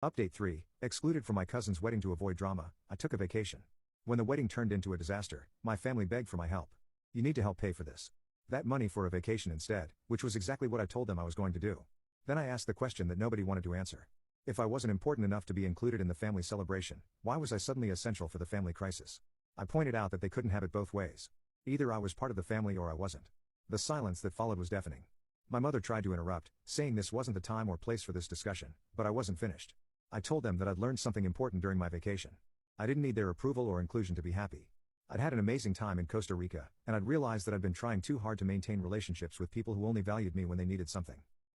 Update 3. Excluded from my cousin's wedding to avoid drama, I took a vacation. When the wedding turned into a disaster, my family begged for my help. You need to help pay for this. That money for a vacation instead, which was exactly what I told them I was going to do. Then I asked the question that nobody wanted to answer. If I wasn't important enough to be included in the family celebration, why was I suddenly essential for the family crisis? I pointed out that they couldn't have it both ways. Either I was part of the family or I wasn't. The silence that followed was deafening. My mother tried to interrupt, saying this wasn't the time or place for this discussion, but I wasn't finished. I told them that I'd learned something important during my vacation. I didn't need their approval or inclusion to be happy. I'd had an amazing time in Costa Rica, and I'd realized that I'd been trying too hard to maintain relationships with people who only valued me when they needed something.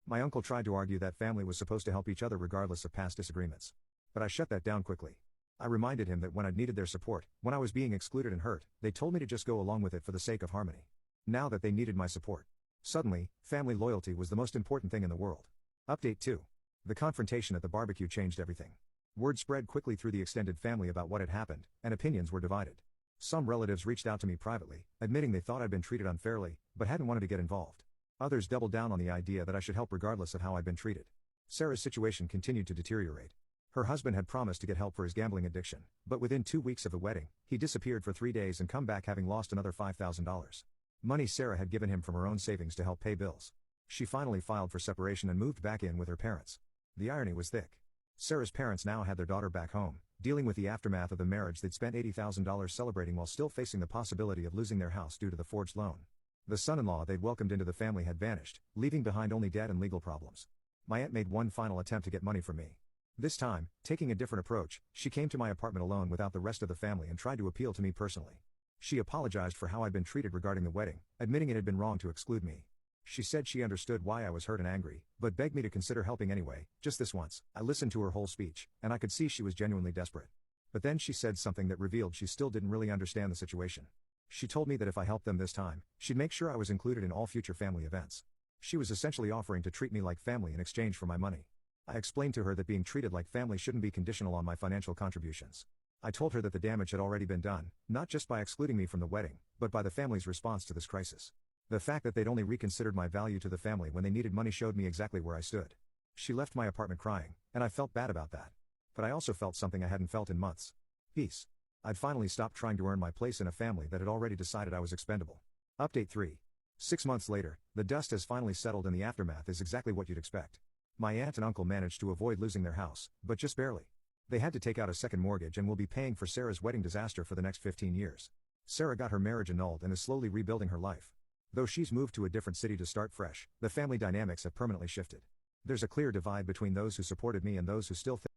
My uncle tried to argue that family was supposed to help each other regardless of past disagreements. But I shut that down quickly. I reminded him that when I'd needed their support, when I was being excluded and hurt, they told me to just go along with it for the sake of harmony. Now that they needed my support, suddenly, family loyalty was the most important thing in the world. Update 2. The confrontation at the barbecue changed everything. Word spread quickly through the extended family about what had happened, and opinions were divided. Some relatives reached out to me privately, admitting they thought I'd been treated unfairly, but hadn't wanted to get involved. Others doubled down on the idea that I should help regardless of how I'd been treated. Sarah's situation continued to deteriorate. Her husband had promised to get help for his gambling addiction, but within 2 weeks of the wedding, he disappeared for 3 days and come back having lost another $5,000. Money Sarah had given him from her own savings to help pay bills. She finally filed for separation and moved back in with her parents. The irony was thick. Sarah's parents now had their daughter back home, dealing with the aftermath of the marriage they'd spent $80,000 celebrating while still facing the possibility of losing their house due to the forged loan. The son-in-law they'd welcomed into the family had vanished, leaving behind only debt and legal problems. My aunt made one final attempt to get money from me. This time, taking a different approach, she came to my apartment alone without the rest of the family and tried to appeal to me personally. She apologized for how I'd been treated regarding the wedding, admitting it had been wrong to exclude me. She said she understood why I was hurt and angry, but begged me to consider helping anyway, just this once. I listened to her whole speech, and I could see she was genuinely desperate. But then she said something that revealed she still didn't really understand the situation. She told me that if I helped them this time, she'd make sure I was included in all future family events. She was essentially offering to treat me like family in exchange for my money. I explained to her that being treated like family shouldn't be conditional on my financial contributions. I told her that the damage had already been done, not just by excluding me from the wedding, but by the family's response to this crisis. The fact that they'd only reconsidered my value to the family when they needed money showed me exactly where I stood. She left my apartment crying, and I felt bad about that. But I also felt something I hadn't felt in months. Peace. I'd finally stopped trying to earn my place in a family that had already decided I was expendable. Update 3. 6 months later, the dust has finally settled and the aftermath is exactly what you'd expect. My aunt and uncle managed to avoid losing their house, but just barely. They had to take out a second mortgage and will be paying for Sarah's wedding disaster for the next 15 years. Sarah got her marriage annulled and is slowly rebuilding her life. Though she's moved to a different city to start fresh, the family dynamics have permanently shifted. There's a clear divide between those who supported me and those who still think